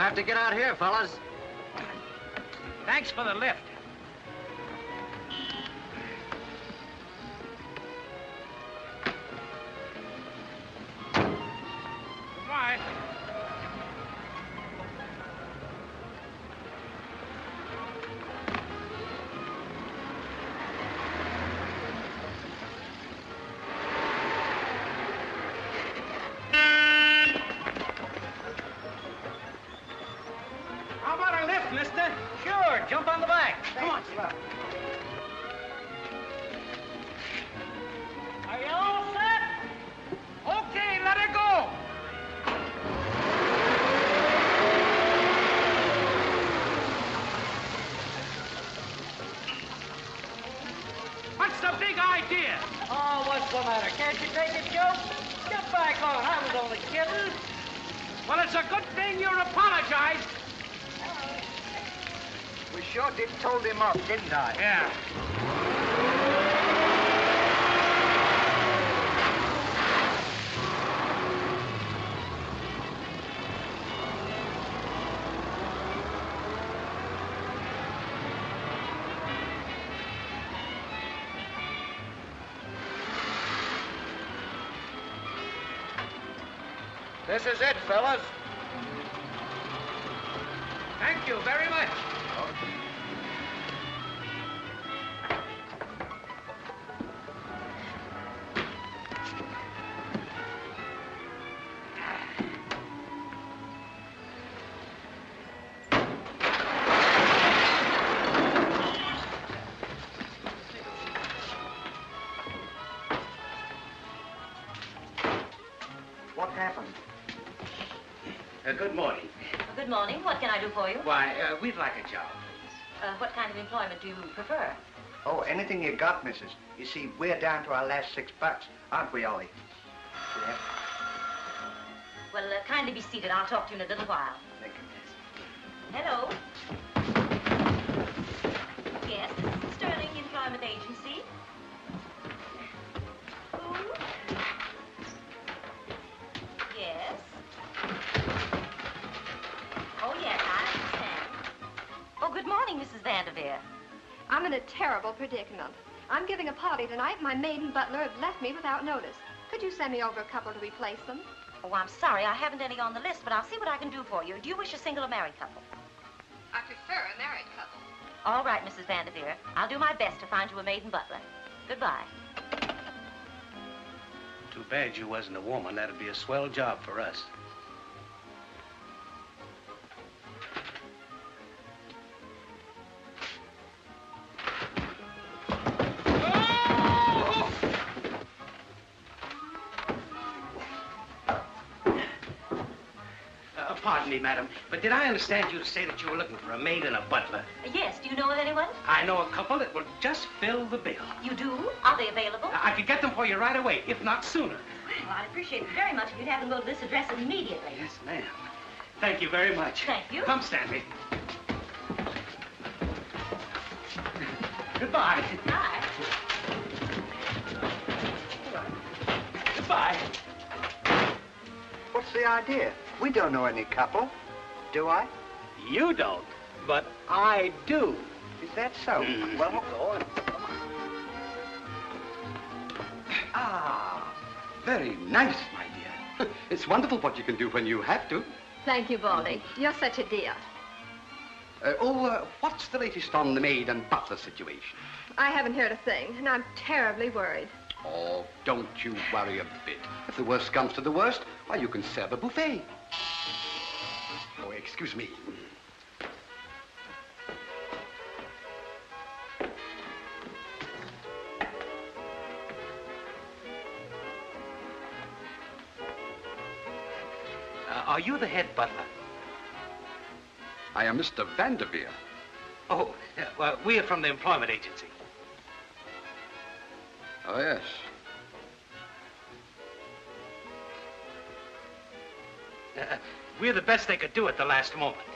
have to get out here, fellas. Thanks for the lift. Goodbye. How about a lift, mister? Sure, jump on the back. Come on, Slap. Are you all set? Okay, let her go. What's the big idea? Oh, what's the matter? Can't you take it, Joe? Get back on. I was only kidding. Well, it's a good thing you apologized. We sure did told him off, didn't I? Yeah. This is it, fellas. Thank you very much. What happened? Good morning. Good morning. What can I do for you? Why, we'd like a job, please. What kind of employment do you prefer? Oh, anything you got, missus. You see, we're down to our last $6, aren't we, Ollie? Yeah. Well, kindly be seated. I'll talk to you in a little while. Thank you. Hello. Yes, this is the Sterling Employment Agency. Who? Yes. Oh, yes, I understand. Oh, good morning, Mrs. Vanderveer. I'm in a terrible predicament. I'm giving a party tonight. My maid and butler have left me without notice. Could you send me over a couple to replace them? Oh, I'm sorry. I haven't any on the list, but I'll see what I can do for you. Do you wish a single or married couple? I prefer a married couple. All right, Mrs. Vanderveer. I'll do my best to find you a maid and butler. Goodbye. Too bad you wasn't a woman. That'd be a swell job for us. Pardon me, madam, but did I understand you to say that you were looking for a maid and a butler? Yes, do you know of anyone? I know a couple that will just fill the bill. You do? Are they available? I could get them for you right away, if not sooner. Well, I'd appreciate it very much if you'd have them go to this address immediately. Yes, ma'am. Thank you very much. Thank you. Come, Stanley. Goodbye. Bye. Goodbye. What's the idea? We don't know any couple, do I? You don't, but I do. Is that so? Well, go on. Ah, very nice, my dear. It's wonderful what you can do when you have to. Thank you, Baldy. You're such a dear. What's the latest on the maid and butler situation? I haven't heard a thing, and I'm terribly worried. Oh, don't you worry a bit. If the worst comes to the worst, why, you can serve a buffet. Oh, excuse me. Are you the head butler? I am Mr. Vanderveer. Oh, well, we are from the employment agency. Oh, yes. We're the best they could do at the last moment.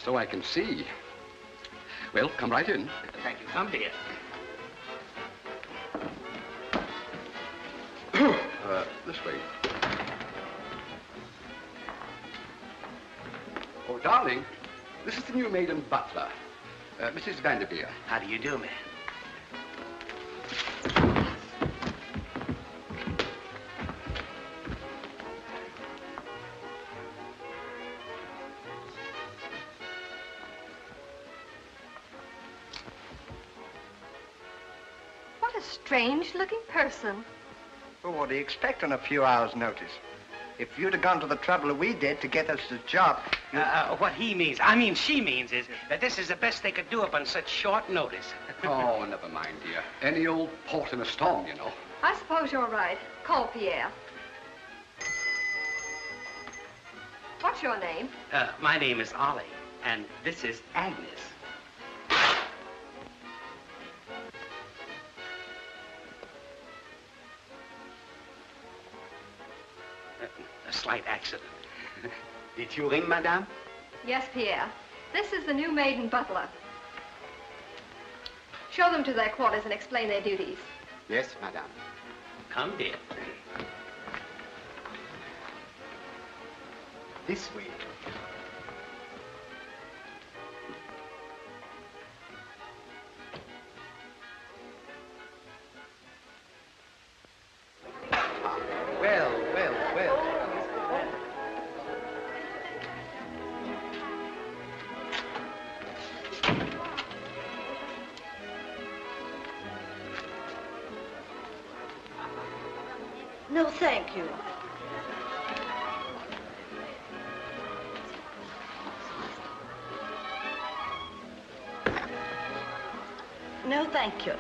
So I can see. Well, come right in. Thank you. Come, dear. This way. Oh, darling, this is the new maid and butler, Mrs. Vanderveer. How do you do, man? What a strange-looking person. Well, what do you expect on a few hours' notice? If you'd have gone to the trouble we did to get us the job... What he means, I mean she means, is that this is the best they could do up on such short notice. Oh, never mind, dear. Any old port in a storm, you know. I suppose you're right. Call Pierre. What's your name? My name is Ollie, and this is Agnes. A slight accident. Did you ring, madame? Yes, Pierre. This is the new maid and butler. Show them to their quarters and explain their duties. Yes, madame. Come, dear. This way. Well, well, well. No, thank you. No, thank you.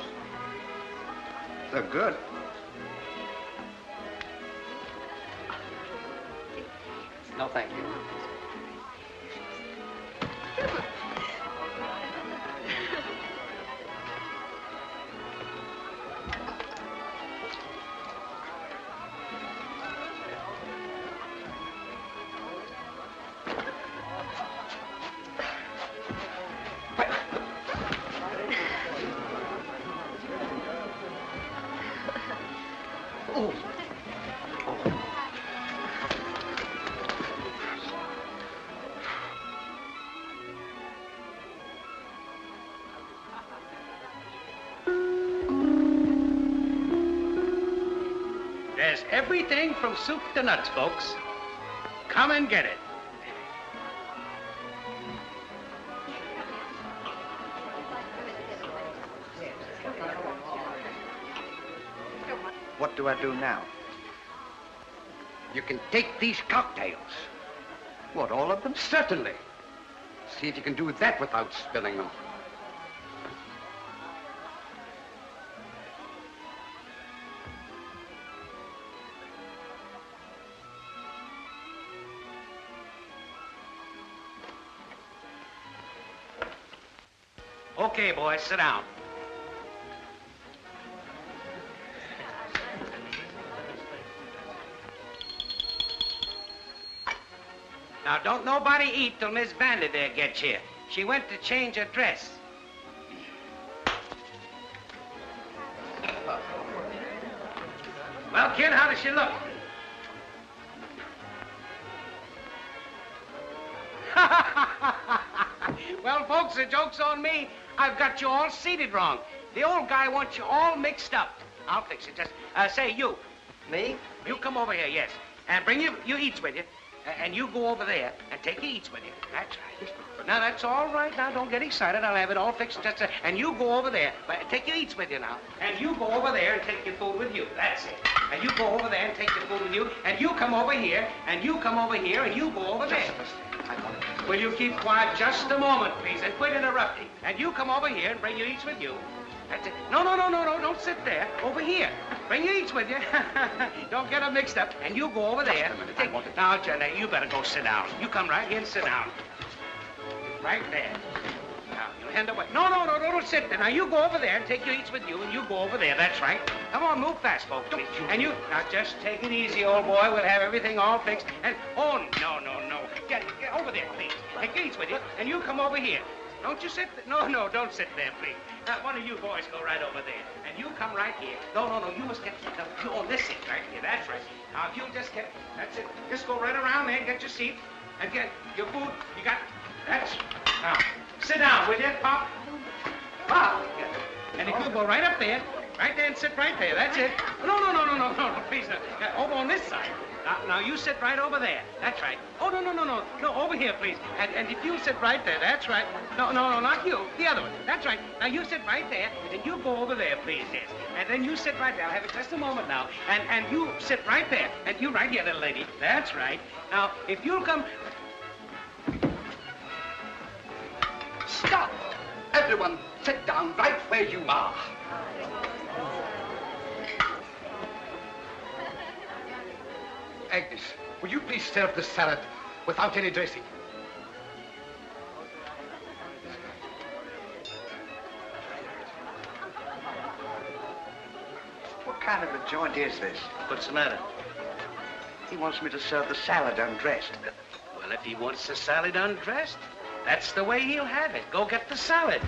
They're good. No, thank you. There's everything from soup to nuts, folks. Come and get it. What do I do now? You can take these cocktails. What, all of them? Certainly. See if you can do that without spilling them. Okay, boys, sit down. Now, don't nobody eat till Miss Vanderveer gets here. She went to change her dress. Well, kid, how does she look? Well, folks, the joke's on me. I've got you all seated wrong. The old guy wants you all mixed up. I'll fix it. Just say you. Me? You come over here, yes. And bring your eats with you. And you go over there and take your eats with you. That's right. Now, that's all right. Now, don't get excited. I'll have it all fixed. Just and you go over there. Take your eats with you now. And you go over there and take your food with you. That's it. And you go over there and take your food with you. And you come over here. And you come over here. And you go over there. Will you keep quiet just a moment, please, and quit interrupting? And you come over here and bring your eats with you. That's it. No, don't sit there. Over here. Bring your eats with you. Don't get them mixed up. And you go over there. Now, Jenny, you better go sit down. You come right here and sit down. Right there. Now, you hand away. No, don't sit there. Now, you go over there and take your eats with you, and you go over there. That's right. Come on, move fast, folks, please. And you, now, just take it easy, old boy. We'll have everything all fixed. And, oh, no. Get over there, please. Take your eats with you, and you come over here. Don't you sit there. No, don't sit there, please. Now, one of you boys go right over there. And you come right here. No, you must get... Oh, this seat right here. That's right. Now, if you just get... That's it. Just go right around there and get your seat. And get your food. You got... That's... Now, sit down, will you, Pop? Pop. Yeah. And if you go right up there, and sit right there. That's it. No, please. Over on this side. Now, you sit right over there. That's right. Oh, no, over here, please. And if you sit right there, that's right. No, not you. The other one. That's right. Now, you sit right there, and you go over there, please, yes. And then you sit right there. I'll have it just a moment now. And you sit right there. And you right here, little lady. That's right. Now, if you'll come... Stop! Everyone, sit down right where you are. Agnes, will you please serve the salad without any dressing? What kind of a joint is this? What's the matter? He wants me to serve the salad undressed. Well, if he wants the salad undressed, that's the way he'll have it. Go get the salad.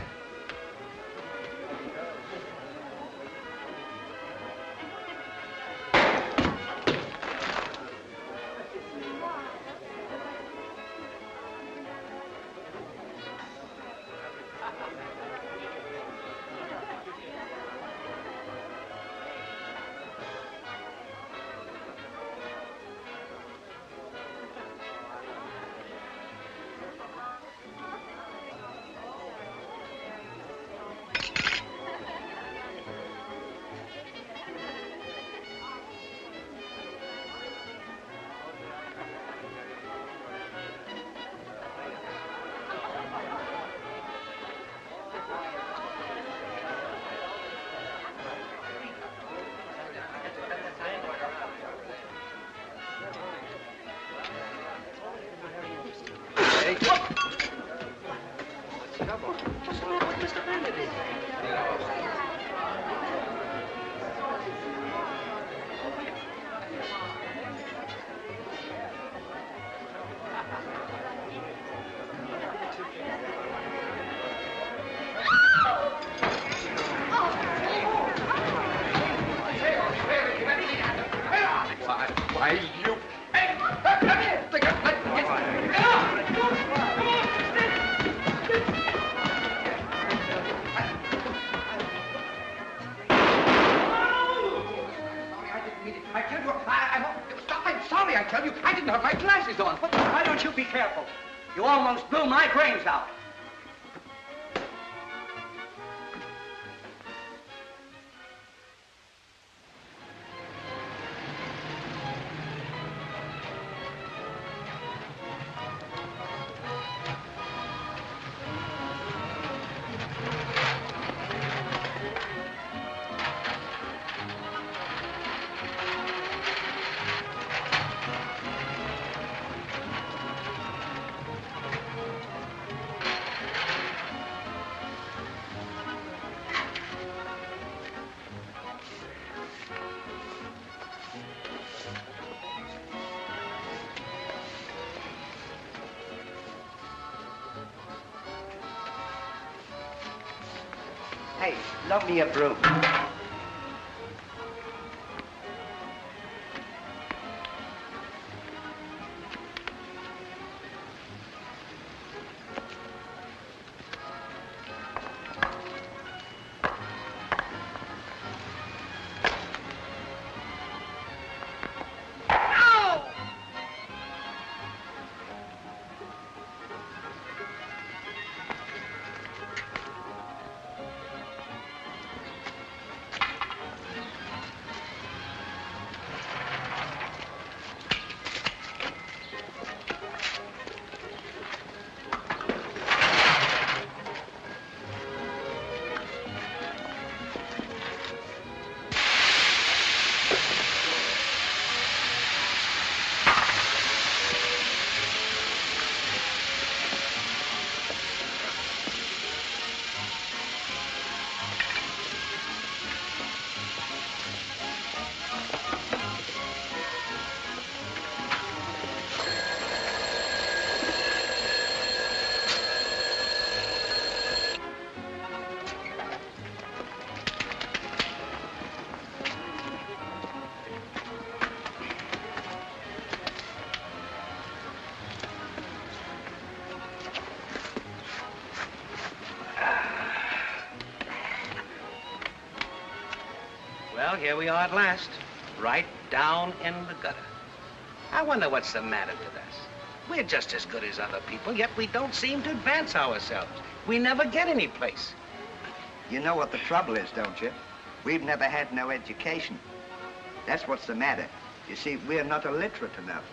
Why don't you be careful? You almost blew my brains out. Hey, loan me a broom. Well, here we are at last. Right down in the gutter. I wonder what's the matter with us. We're just as good as other people, yet we don't seem to advance ourselves. We never get any place. You know what the trouble is, don't you? We've never had no education. That's what's the matter. You see, we're not illiterate enough.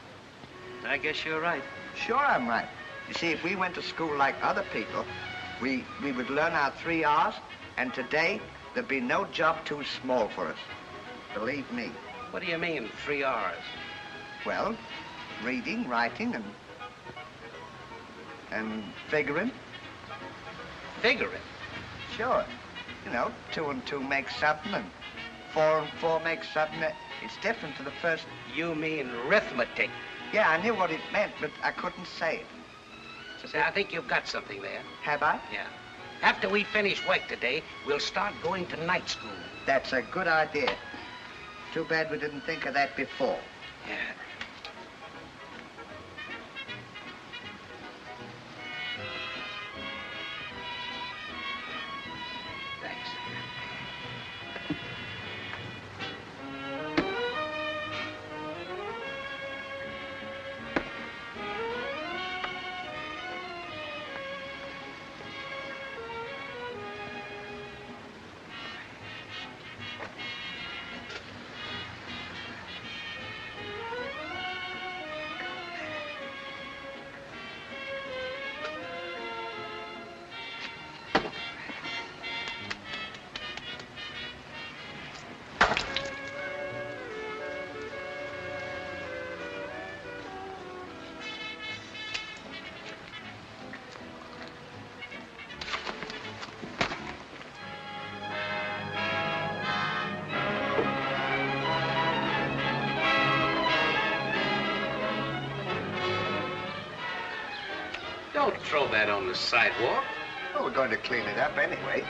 I guess you're right. Sure, I'm right. You see, if we went to school like other people, we would learn our 3 R's, and today, there'd be no job too small for us. Believe me. What do you mean, 3 R's? Well, reading, writing, and figuring. Figuring? Sure. You know, 2 and 2 make something, and 4 and 4 make something. It's different to the first. You mean arithmetic? Yeah, I knew what it meant, but I couldn't say it. So I think you've got something there. Have I? Yeah. After we finish work today, we'll start going to night school. That's a good idea. Too bad we didn't think of that before. Yeah. Thanks. Don't throw that on the sidewalk. Well, we're going to clean it up anyway.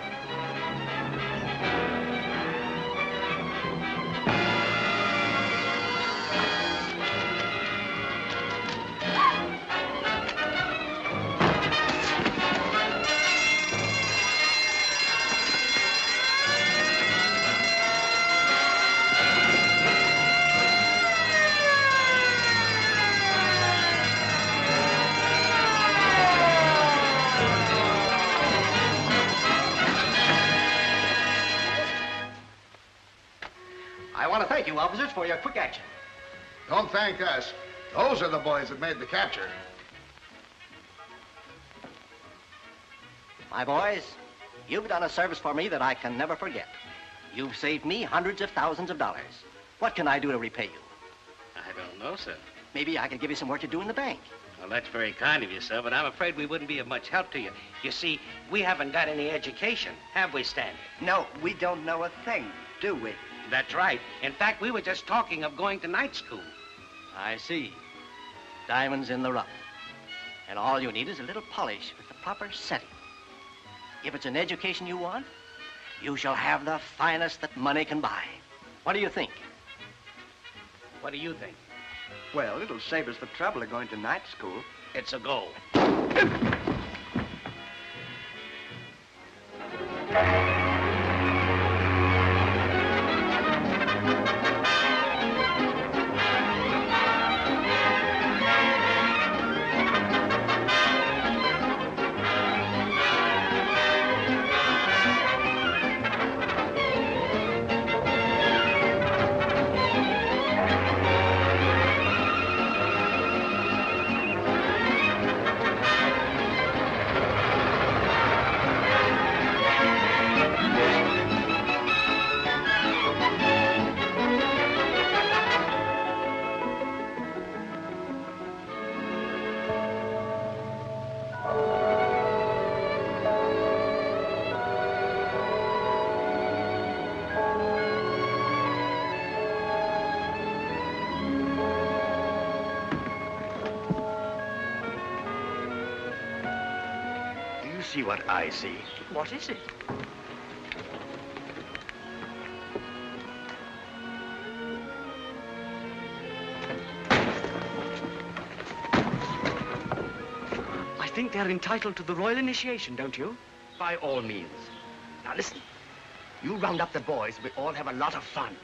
Thank you, officers, for your quick action. Don't thank us. Those are the boys that made the capture. My boys, you've done a service for me that I can never forget. You've saved me hundreds of thousands of dollars. What can I do to repay you? I don't know, sir. Maybe I could give you some work to do in the bank. Well, that's very kind of you, sir, but I'm afraid we wouldn't be of much help to you. You see, we haven't got any education, have we, Stanley? No, we don't know a thing, do we? That's right. In fact, we were just talking of going to night school. I see. Diamonds in the rough. And all you need is a little polish with the proper setting. If it's an education you want, you shall have the finest that money can buy. What do you think? What do you think? Well, it'll save us the trouble of going to night school. It's a go. See what I see. What is it? I think they're entitled to the royal initiation, don't you? By all means. Now listen. You round up the boys, we all have a lot of fun.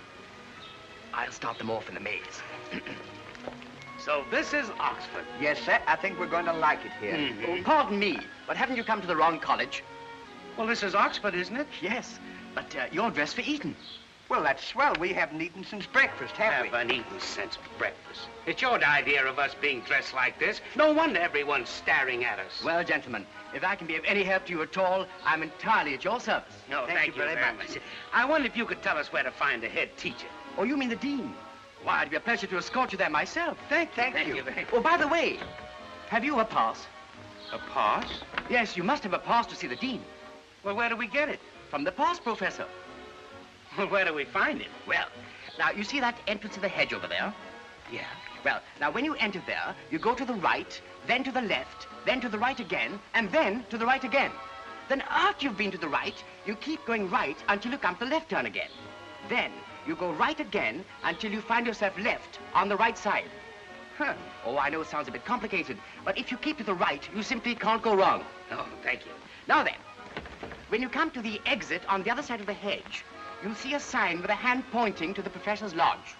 I'll start them off in the maze. So this is Oxford. Yes, sir. I think we're going to like it here. Oh, pardon me, but haven't you come to the wrong college? Well, this is Oxford, isn't it? Yes, but you're dressed for Eton. Well, that's swell. We haven't eaten since breakfast, have we? Haven't eaten since breakfast. It's your idea of us being dressed like this. No wonder everyone's staring at us. Well, gentlemen, if I can be of any help to you at all, I'm entirely at your service. No, thank you very much. I wonder if you could tell us where to find a head teacher. Oh, you mean the dean? Why, it'd be a pleasure to escort you there myself. Thank you. very much. Oh, by the way, have you a pass? A pass? Yes, you must have a pass to see the dean. Well, where do we get it? From the pass professor. Well, where do we find it? Well, now, you see that entrance of the hedge over there? Yeah. Well, now, when you enter there, you go to the right, then to the left, then to the right again, and then to the right again. Then after you've been to the right, you keep going right until you come to the left turn again. Then you go right again until you find yourself left on the right side. Huh. Oh, I know it sounds a bit complicated, but if you keep to the right, you simply can't go wrong. Oh, thank you. Now then, when you come to the exit on the other side of the hedge, you'll see a sign with a hand pointing to the professor's lodge.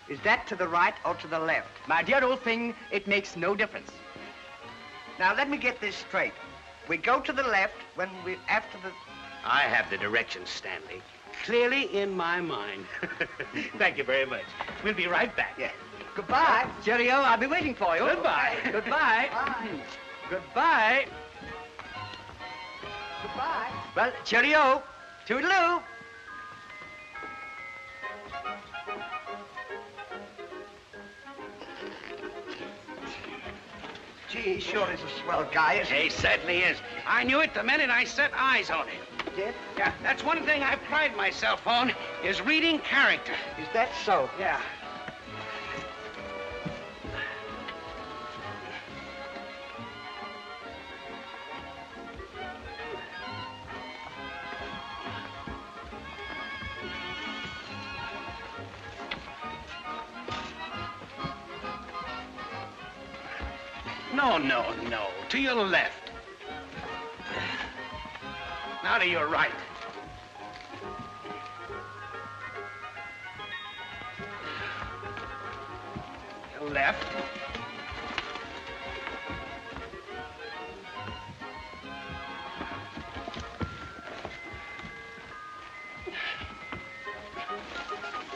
Is that to the right or to the left? My dear old thing, it makes no difference. Now, let me get this straight. We go to the left when after the... I have the directions, Stanley, clearly in my mind. Thank you very much. We'll be right back. Yeah. Goodbye. Cheerio, I'll be waiting for you. Goodbye. Goodbye. Bye. Goodbye. Goodbye. Well, cheerio. Toodaloo. Gee, he sure is a swell guy, isn't he? He certainly is. I knew it the minute I set eyes on him. Did? Yeah, that's one thing I pride myself on, is reading character. Is that so? Yeah. No, no, no. To your left. Now to your right. Your left.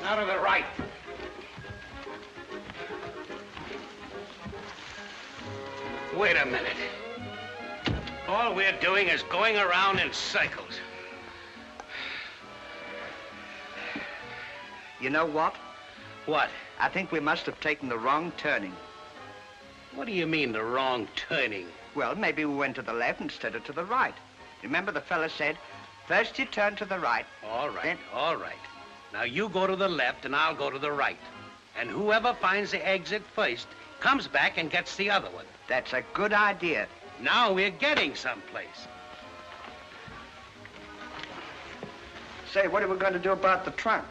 Now to the right. Wait a minute. All we're doing is going around in circles. You know what? What? I think we must have taken the wrong turning. What do you mean, the wrong turning? Well, maybe we went to the left instead of to the right. Remember the fella said, first you turn to the right. All right, Then... all right. Now you go to the left and I'll go to the right. And whoever finds the exit first comes back and gets the other one. That's a good idea. Now we're getting someplace. Say, what are we going to do about the trunk?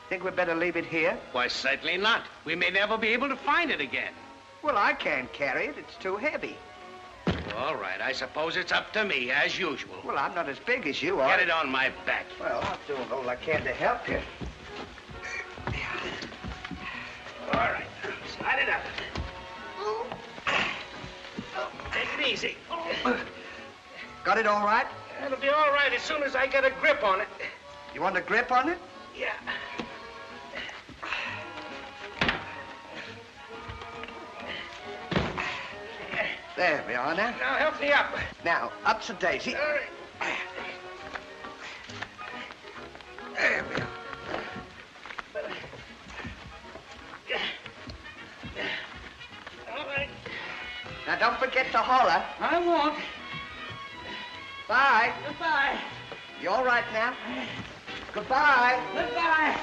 Think we'd better leave it here? Why, certainly not. We may never be able to find it again. Well, I can't carry it. It's too heavy. All right, I suppose it's up to me, as usual. Well, I'm not as big as you are. Get it on my back. Well, I'm doing all I can to help you. All right, slide it up. Take it easy. Got it all right? It'll be all right as soon as I get a grip on it. You want a grip on it? Yeah. There we are now. Now help me up. Now, up to Daisy. All right. There we are. All right. Now, don't forget to holler. I won't. Bye. Goodbye. You all right now? Goodbye. Goodbye.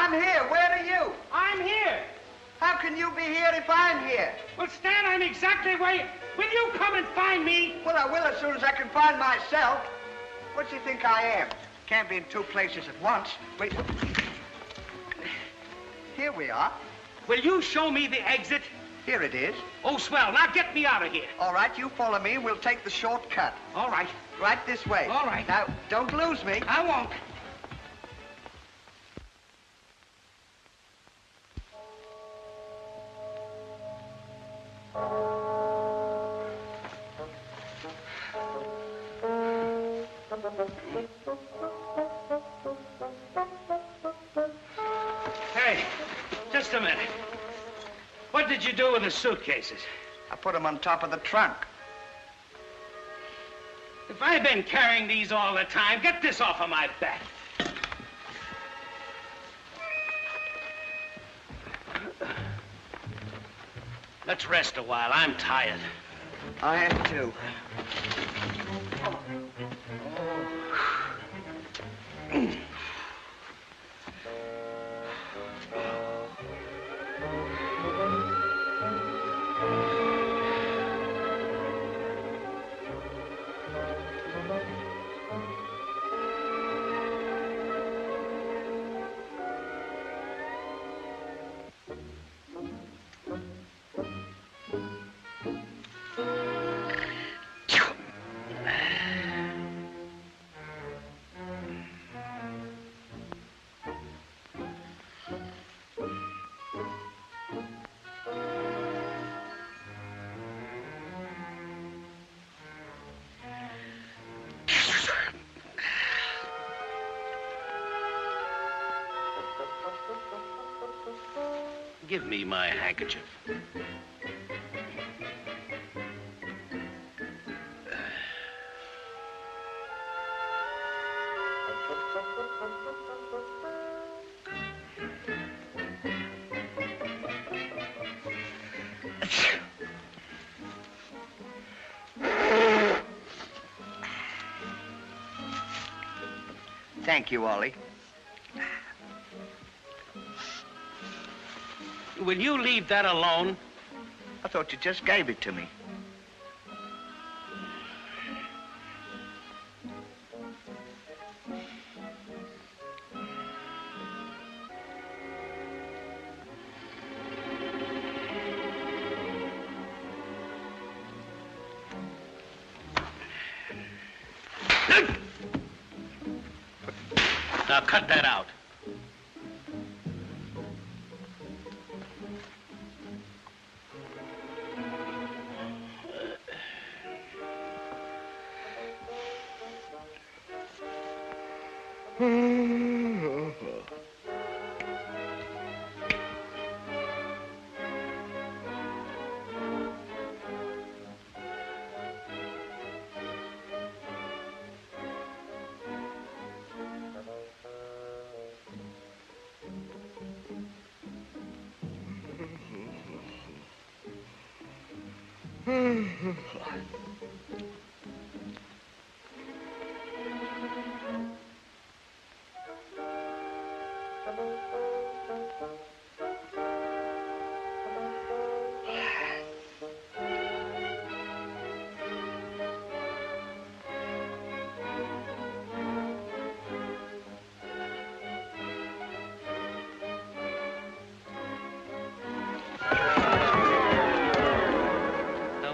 I'm here. Where are you? I'm here. How can you be here if I'm here? Well, Stan, I'm exactly where you... Will you come and find me? Well, I will as soon as I can find myself. What do you think I am? Can't be in two places at once. Wait. Here we are. Will you show me the exit? Here it is. Oh, swell. Now get me out of here. All right, you follow me. We'll take the short cut. All right. Right this way. All right. Now, don't lose me. I won't. Hey, just a minute. What did you do with the suitcases? I put them on top of the trunk. If I've been carrying these all the time, get this off of my back. Let's rest a while. I'm tired. I am too. Give me my handkerchief. Thank you, Ollie. Will you leave that alone? I thought you just gave it to me. Now cut that out.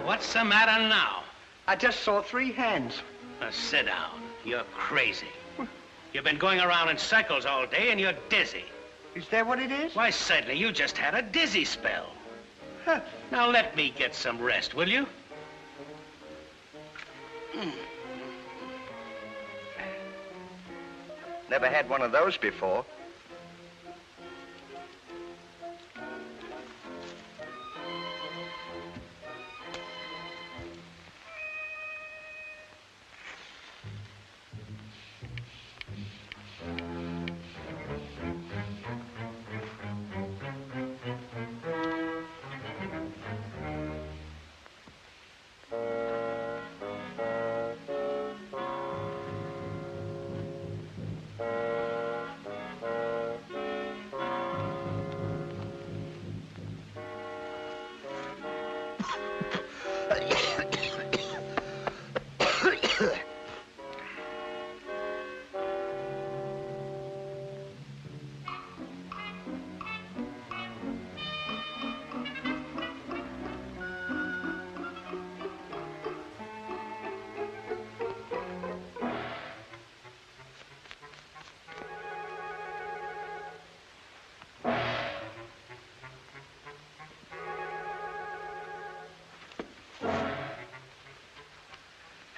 What's the matter now? I just saw 3 hands. Now, sit down. You're crazy. You've been going around in circles all day and you're dizzy. Is that what it is? Why, certainly, you just had a dizzy spell. Huh. Now, let me get some rest, will you? Never had one of those before.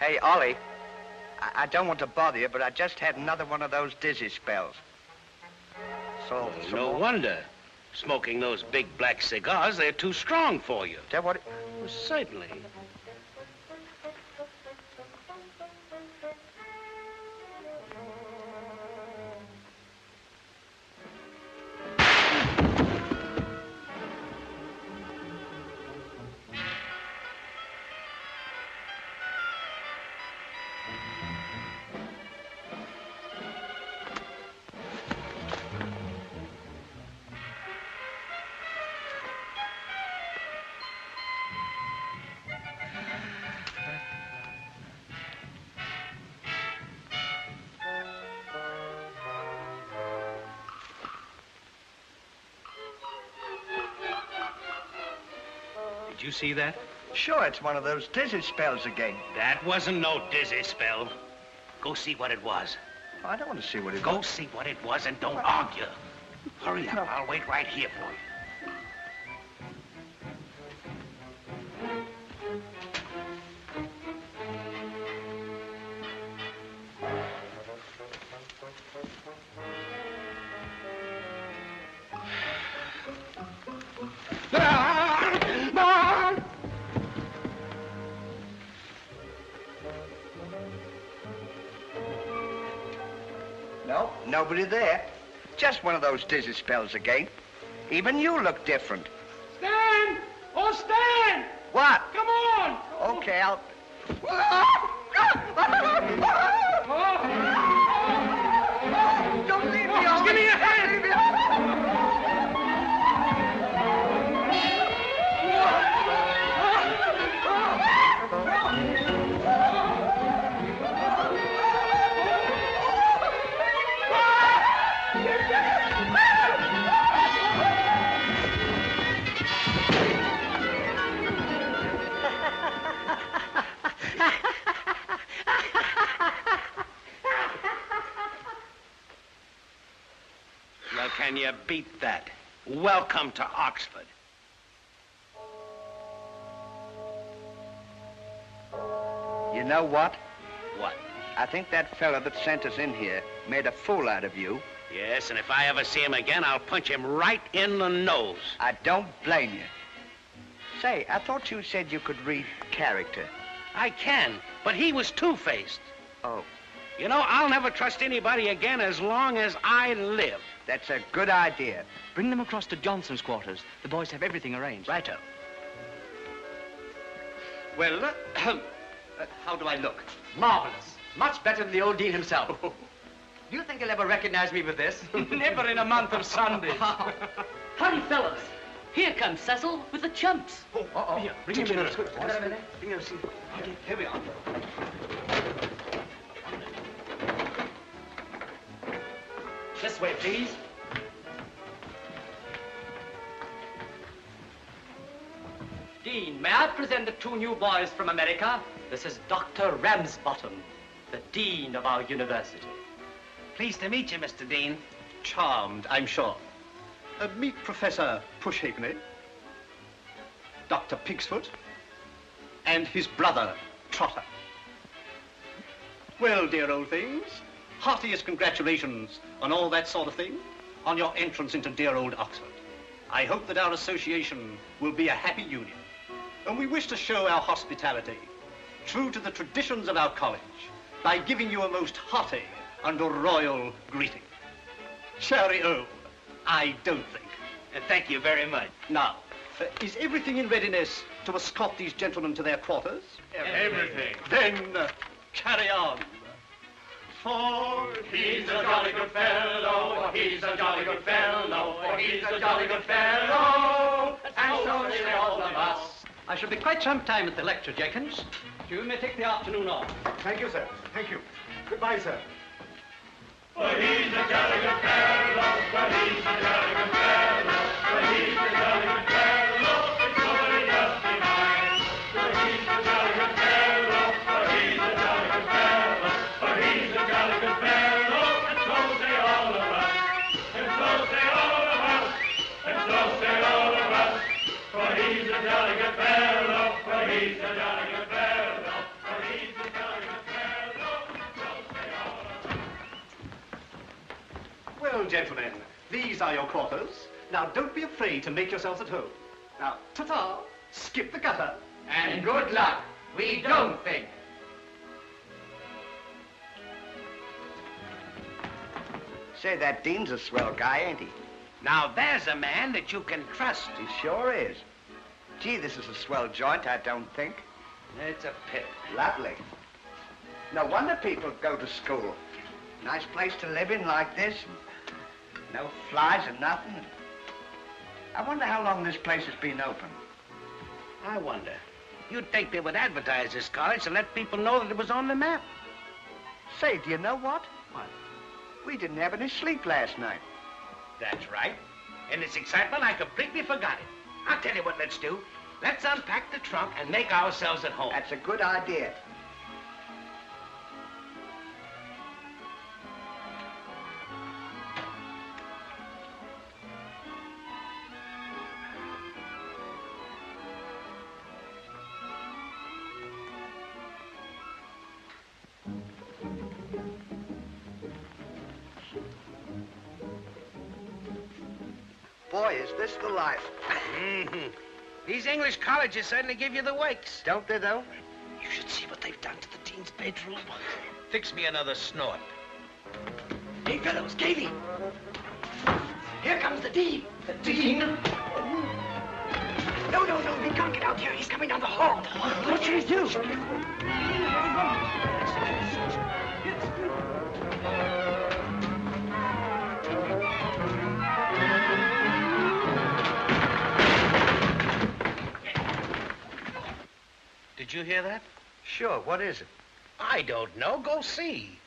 Hey, Ollie, I don't want to bother you, but I just had another one of those dizzy spells. So, No wonder. Smoking those big black cigars, they're too strong for you. Is that what Well, certainly. Did you see that? Sure, it's one of those dizzy spells again. That wasn't no dizzy spell. Go see what it was. I don't want to see what it Go see what it was and don't argue. Hurry up. No. I'll wait right here for you. No, nobody there. Just one of those dizzy spells again. Even you look different. Stan! Oh, Stan! What? Come on! Okay, I'll... Don't leave me, Ollie. Give me a hand! Leave me Well, can you beat that? Welcome to Oxford. You know what? What? I think that fella that sent us in here made a fool out of you. Yes, and if I ever see him again, I'll punch him right in the nose. I don't blame you. Say, I thought you said you could read character. I can, but he was two-faced. Oh, You know, I'll never trust anybody again as long as I live. that's a good idea. Bring them across to Johnson's quarters. The boys have everything arranged. Righto. Well, how do I look? Marvelous. Much better than the old dean himself. Do you think he'll ever recognize me with this? Never in a month of Sundays. Hurry, fellas. Here comes Cecil with the chumps. Here, bring him in. Bring him a seat. Here we are. This way, please. Dean, may I present the two new boys from America? This is Dr. Ramsbottom, the dean of our university. Pleased to meet you, Mr. Dean. Charmed, I'm sure. Meet Professor Pushhalfpenny, Dr. Pigsfoot, and his brother, Trotter. Well, dear old things, heartiest congratulations on all that sort of thing, on your entrance into dear old Oxford. I hope that our association will be a happy union. And we wish to show our hospitality, true to the traditions of our college, by giving you a most hearty and royal greeting. Cheerio, I don't think. Thank you very much. Now, is everything in readiness to escort these gentlemen to their quarters? Everything. Then, carry on. For He's a jolly good fellow, he's a jolly good fellow, he's a jolly good fellow, and so say all of us. I shall be quite some time at the lecture, Jenkins. You may take the afternoon off. Thank you, sir. Thank you. Goodbye, sir. For he's a jolly good fellow, for he's a jolly good fellow, for he's a jolly good fellow, it's nobody else behind. For he's a jolly good fellow, for he's a jolly good fellow, for he's a jolly good fellow, and so say all of us, and so say all of us, and so say all of us. For he's a jolly good fellow, for he's a jolly good fellow, for he's a jolly Well, gentlemen, these are your quarters. Now, don't be afraid to make yourselves at home. Now, ta-ta, skip the gutter. And good luck. We don't think. Say, that Dean's a swell guy, ain't he? Now, there's a man that you can trust. He sure is. Gee, this is a swell joint, I don't think. It's a pit. Lovely. No wonder people go to school. Nice place to live in like this. No flies and nothing. I wonder how long this place has been open. I wonder. You'd think they would advertise this college to let people know that it was on the map. Say, do you know what? What? We didn't have any sleep last night. That's right. In this excitement, I completely forgot it. I'll tell you what let's do. Let's unpack the trunk and make ourselves at home. That's a good idea. Boy, is this the life. Mm-hmm. These English colleges certainly give you the wakes. Don't they, though? You should see what they've done to the dean's bedroom. Fix me another snort. Hey, fellows, Davy. Here comes the dean. The dean? No, we can't get out here. He's coming down the hall. What should we do? Did you hear that? Sure, what is it? I don't know. Go see.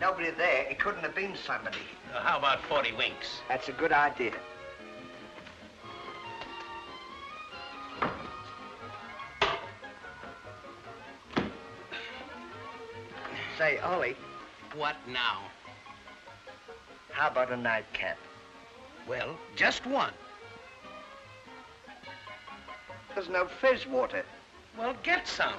Nobody there. It couldn't have been somebody. How about 40 winks? That's a good idea. Say, Ollie. What now? How about a nightcap? Well, just one. There's no fizz water. Well, get some.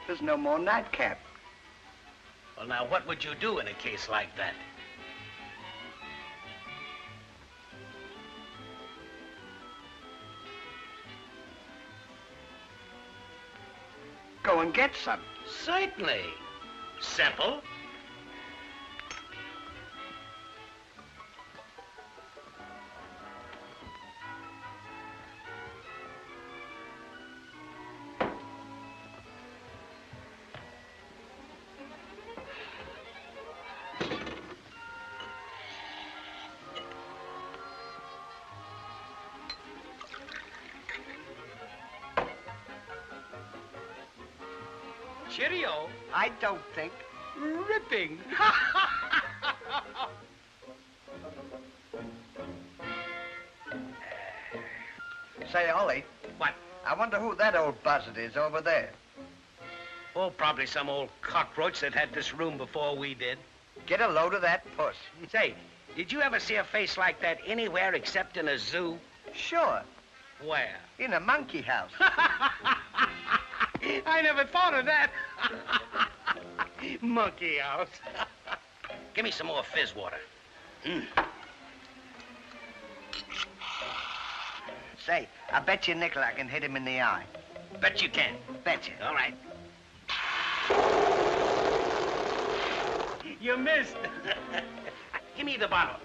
There's no more nightcap. Well, now, what would you do in a case like that? Go and get some. Certainly. Simple. Cheerio. I don't think. Ripping. Say, Ollie. What? I wonder who that old buzzard is over there. Oh, probably some old cockroach that had this room before we did. Get a load of that puss. Say, did you ever see a face like that anywhere except in a zoo? Sure. Where? In a monkey house. I never thought of that. Monkey house. Give me some more fizz water. Say, I bet you a nickel I can hit him in the eye. Bet you can. Betcha. All right. You missed. Give me the bottle.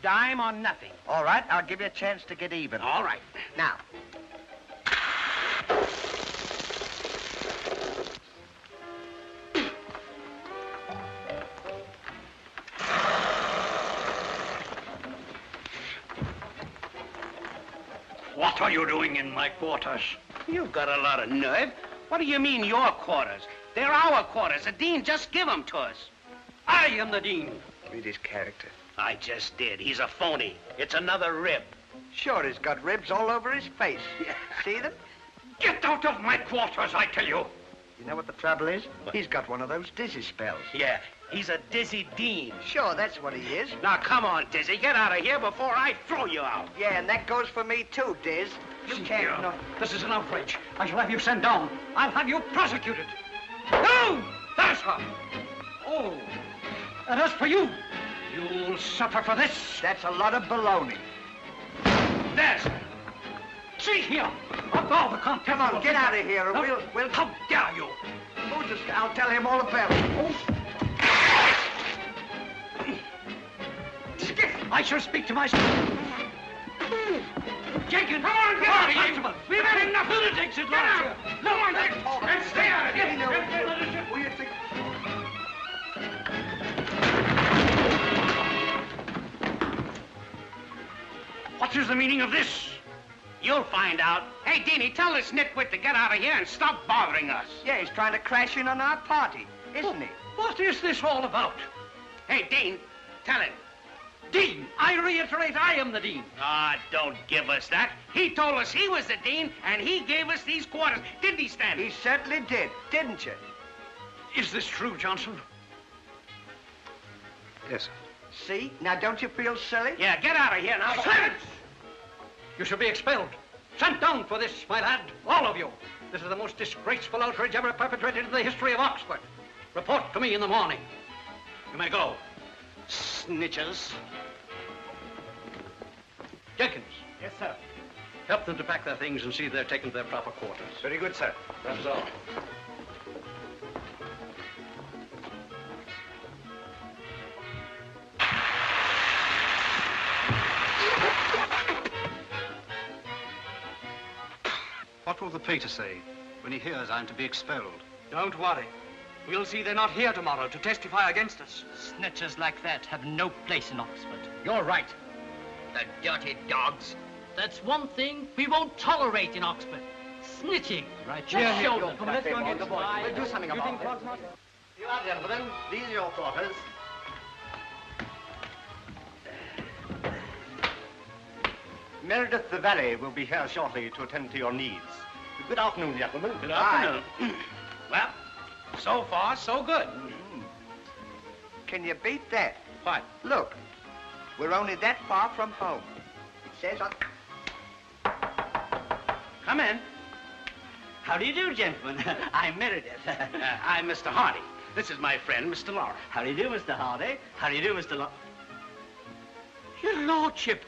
Dime or nothing. All right, I'll give you a chance to get even. All right. Now. What are you doing in my quarters? You've got a lot of nerve. What do you mean, your quarters? They're our quarters. The dean just give them to us. I am the dean. Read his character. I just did. He's a phony. It's another rib. Sure, he's got ribs all over his face. See them? Get out of my quarters, I tell you. You know what the trouble is? He's got one of those dizzy spells. Yeah, he's a dizzy dean. Sure, that's what he is. Now, come on, Dizzy. Get out of here before I throw you out. Yeah, and that goes for me too, Diz. You can't... No. This is an outrage. I shall have you sent down. I'll have you prosecuted. No! There's her. Oh. And as for you, you'll suffer for this. That's a lot of baloney. There's her. See here. Of all the contents. Come on, get out of here, or we'll... How dare you? Who's this? I'll tell him all about it. Oh. I shall speak to my... Jenkins! Come on, get out of here! Constable! We've had enough lunatics at last! No one can talk! And stay out of here! What do you think? What is the meaning of this? You'll find out. Hey, Deanie, tell this nitwit to get out of here and stop bothering us. Yeah, he's trying to crash in on our party, isn't he? What is this all about? Hey, Dean, tell him. Dean! I reiterate, I am the dean. Ah, don't give us that. He told us he was the dean, and he gave us these quarters. Didn't he, Stanley? He certainly did, didn't you? Is this true, Johnson? Yes, sir. See? Now, don't you feel silly? Yeah, get out of here now. Silence! You shall be expelled. Sent down for this, my lad. All of you. This is the most disgraceful outrage ever perpetrated in the history of Oxford. Report to me in the morning. You may go. Snitches. Jenkins. Yes, sir. Help them to pack their things and see they're taken to their proper quarters. Very good, sir. That is all. What will the pater say when he hears I'm to be expelled? Don't worry. We'll see they're not here tomorrow to testify against us. Snitchers like that have no place in Oxford. You're right. The dirty dogs. That's one thing we won't tolerate in Oxford. Snitching. Right, Let's show them. Come, let's go and get the boys. We'll do something about it. You are, gentlemen. These are your quarters. Meredith the Valet will be here shortly to attend to your needs. Good afternoon, gentlemen. Good afternoon. Well, so far, so good. Can you beat that? What? Look, we're only that far from home. It says on... Come in. How do you do, gentlemen? I'm Meredith. I'm Mr. Hardy. This is my friend, Mr. Laurel. How do you do, Mr. Hardy? How do you do, Mr. Your lordship.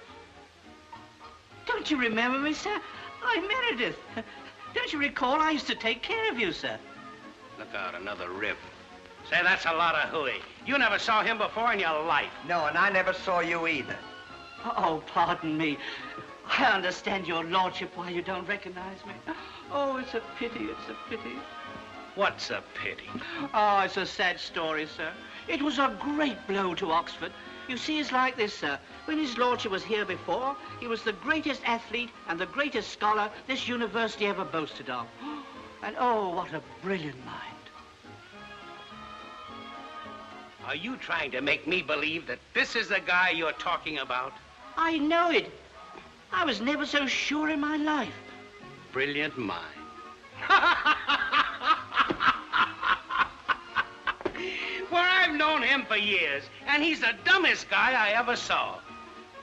Don't you remember me, sir? I'm Meredith. Don't you recall I used to take care of you, sir? Look out, another rib. Say, that's a lot of hooey. You never saw him before in your life. No, and I never saw you either. Oh, pardon me. I understand your lordship why you don't recognize me. Oh, it's a pity, it's a pity. What's a pity? Oh, it's a sad story, sir. It was a great blow to Oxford. You see, it's like this, sir. When his lordship was here before, he was the greatest athlete and the greatest scholar this university ever boasted of. And oh, what a brilliant mind. Are you trying to make me believe that this is the guy you're talking about? I know it. I was never so sure in my life. Brilliant mind. Well, I've known him for years, and he's the dumbest guy I ever saw.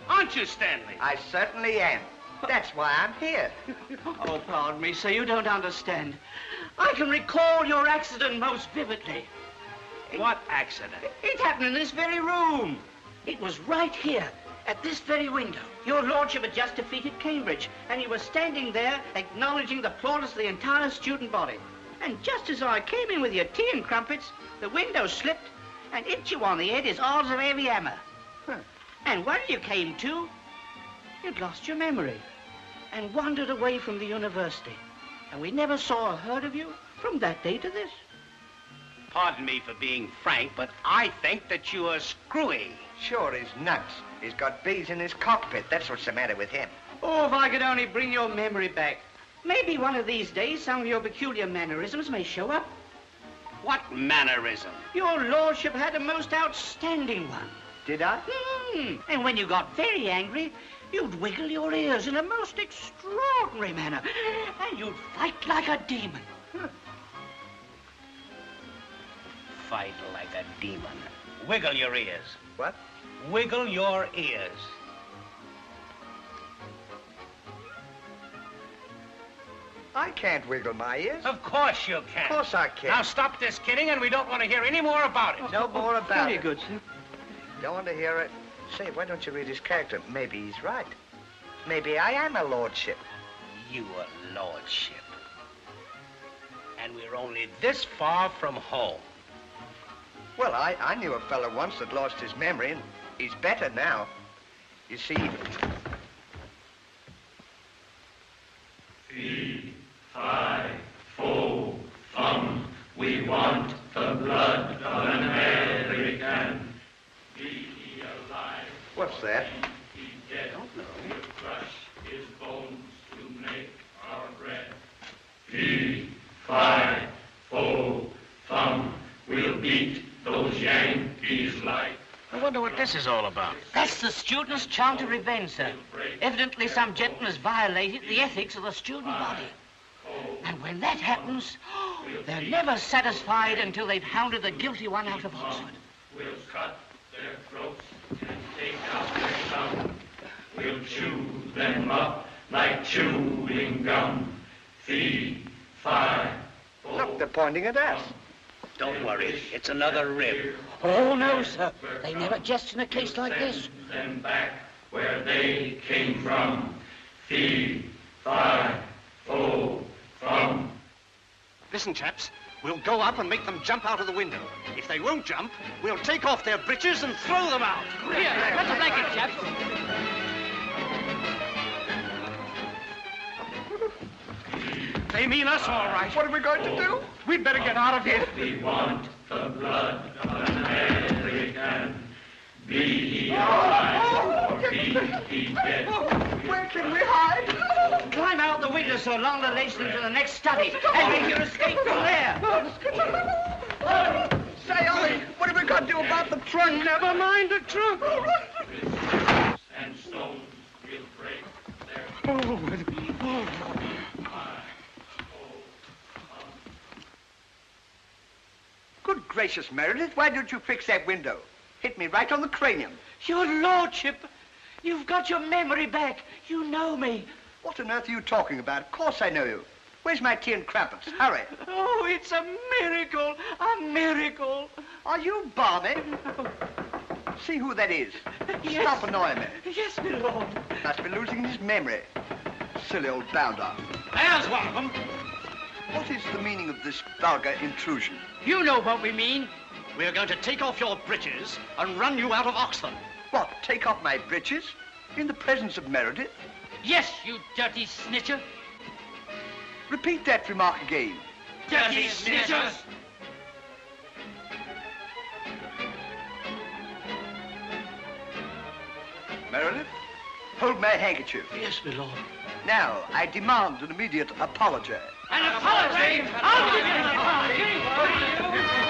Aren't you, Stanley? I certainly am. That's why I'm here. Oh, pardon me, sir, you don't understand. I can recall your accident most vividly. What accident? It happened in this very room. It was right here. At this very window. Your lordship had just defeated Cambridge, and you were standing there acknowledging the plaudits of the entire student body. And just as I came in with your tea and crumpets, the window slipped and hit you on the head as hard as a heavy hammer. And when you came to, you'd lost your memory and wandered away from the university. And we never saw or heard of you from that day to this. Pardon me for being frank, but I think that you are screwy. Sure, he's nuts. He's got bees in his cockpit. That's what's the matter with him. Oh, if I could only bring your memory back. Maybe one of these days some of your peculiar mannerisms may show up. What mannerism? Your lordship had a most outstanding one. Did I? And when you got very angry, you'd wiggle your ears in a most extraordinary manner. And you'd fight like a demon. Fight like a demon. Wiggle your ears. What? Wiggle your ears. I can't wiggle my ears. Of course you can. Of course I can. Now stop this kidding, and we don't want to hear any more about it. No more about Very it. good, sir. Don't want to hear it. Say, why don't you read his character? Maybe he's right. Maybe I am a lordship. You a lordship. And we're only this far from home. Well, I knew a fellow once that lost his memory, and he's better now. You see... Fee, fi, fo, fum, we want the blood of an American. Be he alive, What's that? he dead, we'll crush his bones to make our bread. Fee, fi, fo, fum, we'll beat those Yankees like. I wonder what this is all about. That's the students' chant of revenge, sir. Evidently some gentleman has violated the ethics of the student body. And when that happens, they're never satisfied until they've hounded the guilty one out of Oxford. We'll cut their throats and take out their tongue. We'll chew them up like chewing gum. Fee, fi, fo. Look, they're pointing at us. Don't worry, it's another rib. Oh, no, sir. They never jest in a case like this. Send them back where they came from. Fee, fi, fo, fum. Listen, chaps, we'll go up and make them jump out of the window. If they won't jump, we'll take off their breeches and throw them out. Here, let's a blanket, chaps. They mean us all right. What are we going to do? We'd better get out of here. We want the blood of an American. Be he alive or be he dead. Where can we hide? Climb out the window so long the lace them to the next study and make your escape from there. Say, Ollie, what have we got to do about the trunk? Never mind the trunk. And stones will break their Good gracious, Meredith, why don't you fix that window? Hit me right on the cranium. Your lordship, you've got your memory back. You know me. What on earth are you talking about? Of course I know you. Where's my tea and crumpets? Hurry. Oh, it's a miracle. A miracle. Are you balmy? See who that is. Yes. Stop annoying me. Yes, my lord. Must be losing his memory. Silly old bounder. There's one of them. What is the meaning of this vulgar intrusion? You know what we mean. We're going to take off your breeches and run you out of Oxford. What, take off my breeches? In the presence of Meredith? Yes, you dirty snitcher. Repeat that remark again. Dirty snitchers. Meredith, hold my handkerchief. Yes, my lord. Now, I demand an immediate apology. An apology? I'll give you an apology.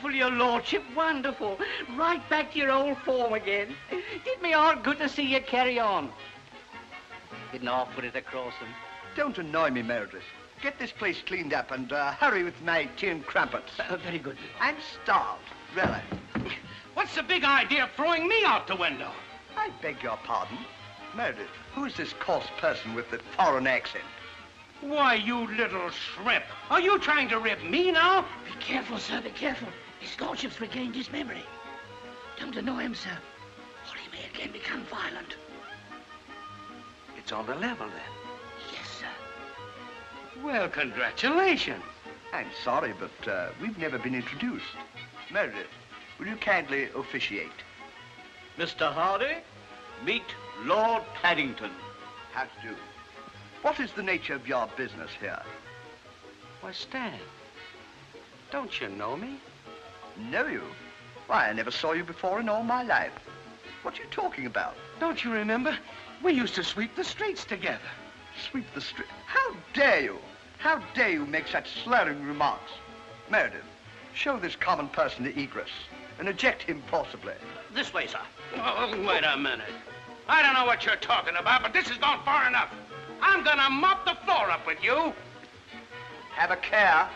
Wonderful, your lordship, wonderful. Right back to your old form again. Did me all good to see you carry on. Didn't half put it across them. Don't annoy me, Meredith. Get this place cleaned up and hurry with my tea and crumpets. Very good. I'm starved, really. What's the big idea of throwing me out the window? I beg your pardon. Meredith, who is this coarse person with the foreign accent? Why, you little shrimp. Are you trying to rib me now? Be careful, sir, be careful. His lordship's regained his memory. Don't annoy him, sir, or he may again become violent. It's on the level, then. Yes, sir. Well, congratulations. I'm sorry, but we've never been introduced. Meredith, will you kindly officiate? Mr. Hardy, meet Lord Paddington. How to do? What is the nature of your business here? Why, Stan, don't you know me? Know you? Why, I never saw you before in all my life. What are you talking about? Don't you remember? We used to sweep the streets together. Sweep the street? How dare you? How dare you make such slurring remarks? Meredith, show this common person the egress and eject him forcibly. This way, sir. Oh, wait a minute. I don't know what you're talking about, but this has gone far enough. I'm gonna mop the floor up with you. Have a care.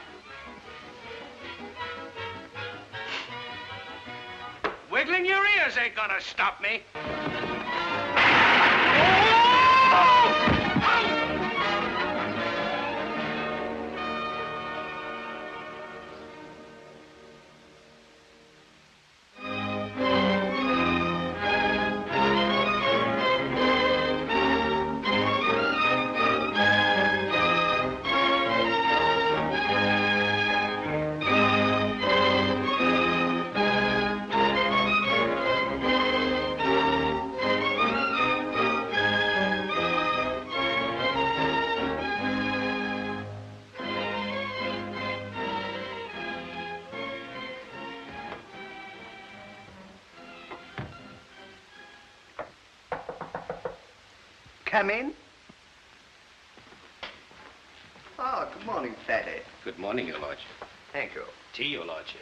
Wiggling your ears ain't gonna stop me. Come in. Oh, good morning, Fatty. Good morning, Your Lordship. Thank you. Tea, Your Lordship.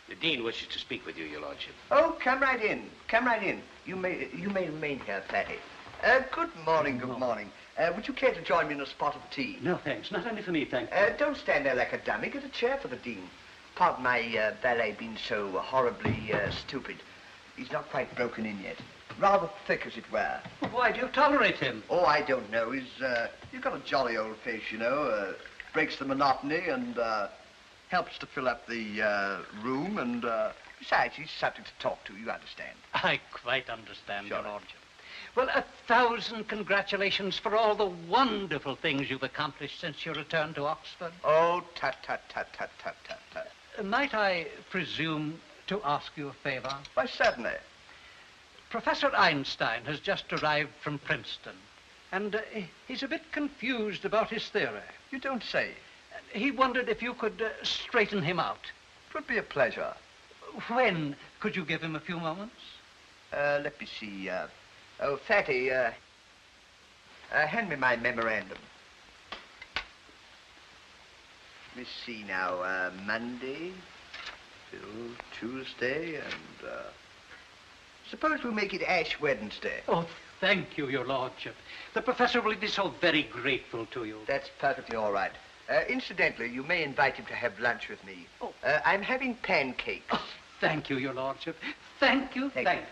The Dean wishes to speak with you, Your Lordship. Oh, come right in. Come right in. You may remain here, Fatty. Good morning, good morning. Would you care to join me in a spot of tea? No, thanks. Not only for me, thank you. Don't stand there like a dummy. Get a chair for the Dean. Pardon my valet being so horribly stupid. He's not quite broken in yet. Rather thick, as it were. Why do you tolerate him? Oh, I don't know. He's got a jolly old face, you know. Breaks the monotony and helps to fill up the room. And besides, he's something to talk to, you understand. I quite understand, Sure. Your Lordship. Well, 1,000 congratulations for all the wonderful things you've accomplished since your return to Oxford. Oh, tut, tut, tut, tut, tut, tut, tut. Might I presume to ask you a favor? Why, certainly. Professor Einstein has just arrived from Princeton, and he's a bit confused about his theory. You don't say. He wondered if you could straighten him out. It would be a pleasure. When could you give him a few moments? Let me see. Oh, Fatty, hand me my memorandum. Let me see now. Monday till Tuesday and... Suppose we make it Ash Wednesday. Oh, thank you, Your Lordship. The professor will be so very grateful to you. That's perfectly all right. Incidentally, you may invite him to have lunch with me. Oh. I'm having pancakes. Oh, thank you, Your Lordship. Thank you, thank you.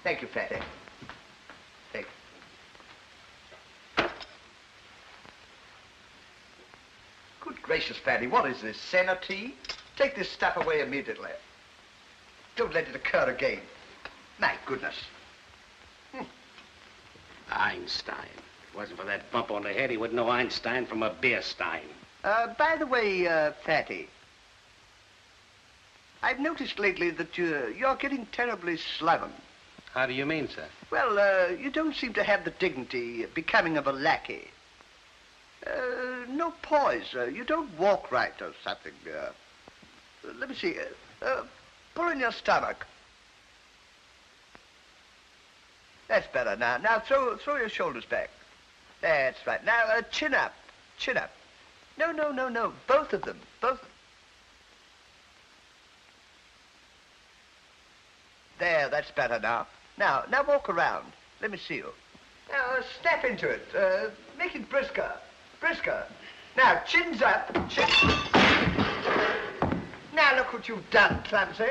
Thank you, Fatty. Thank you. Good gracious, Fatty, what is this, senna tea? Take this stuff away immediately. Don't let it occur again. My goodness. Einstein. If it wasn't for that bump on the head, he wouldn't know Einstein from a beer stein. By the way, Fatty, I've noticed lately that you're getting terribly sloven. How do you mean, sir? Well, you don't seem to have the dignity becoming of a lackey. No poise. You don't walk right or something. Let me see. Pull in your stomach. That's better. Now throw your shoulders back. That's right. Now, chin up. Chin up. No. Both of them. Both. There, that's better now. Now walk around. Let me see you. Now, step into it. Make it brisker. Brisker. Now, chins up. Now, look what you've done, Clumsy.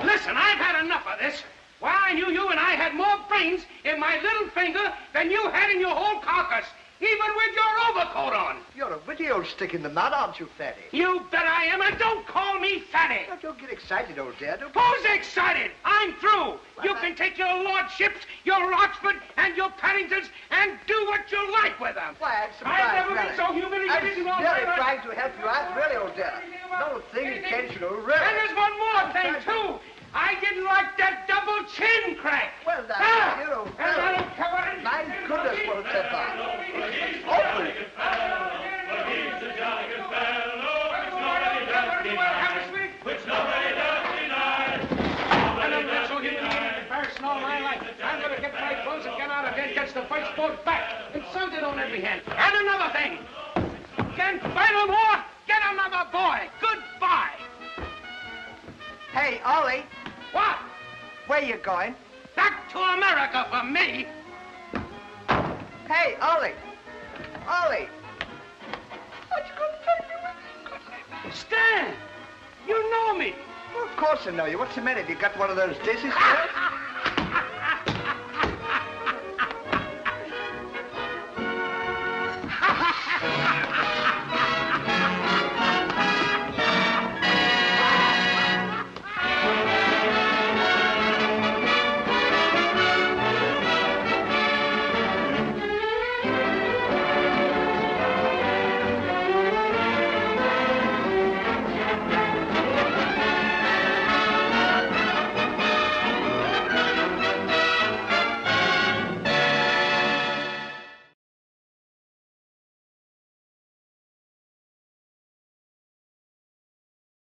Listen, I've had enough of this. Why, I knew you and I had more brains in my little finger than you had in your whole carcass, even with your overcoat on. You're a witty old stick in the mud, aren't you, Fatty? You bet I am, and don't call me Fatty. Now, don't get excited, old dear. Who's excited? I'm through. You can take your lordships, your Oxford, and your Paddingtons, and do what you like with them. Why, I'm surprised. I've never been so humiliated in all my life. I'm really trying to help you out, really, old dear. No thing intentional, really. And there's one more thing, too. I didn't like that double chin crack. Well, now, you know, and that'll cover it. My goodness, what a step on. Open it. But he's a jolly good fellow, which nobody does deny. Which nobody does deny. And I'm not so humiliated and embarrassed in all my life. I'm going to get my clothes and get out of here and catch the first boat back. And sound it on every hand. And another thing. Can't fight no more. Get another boy. Goodbye. Hey, Ollie. What? Where you going? Back to America for me. Hey, Ollie. Ollie. What you gonna take me with? Stan, you know me. Well, of course I know you. What's the matter? Have you got one of those dishes?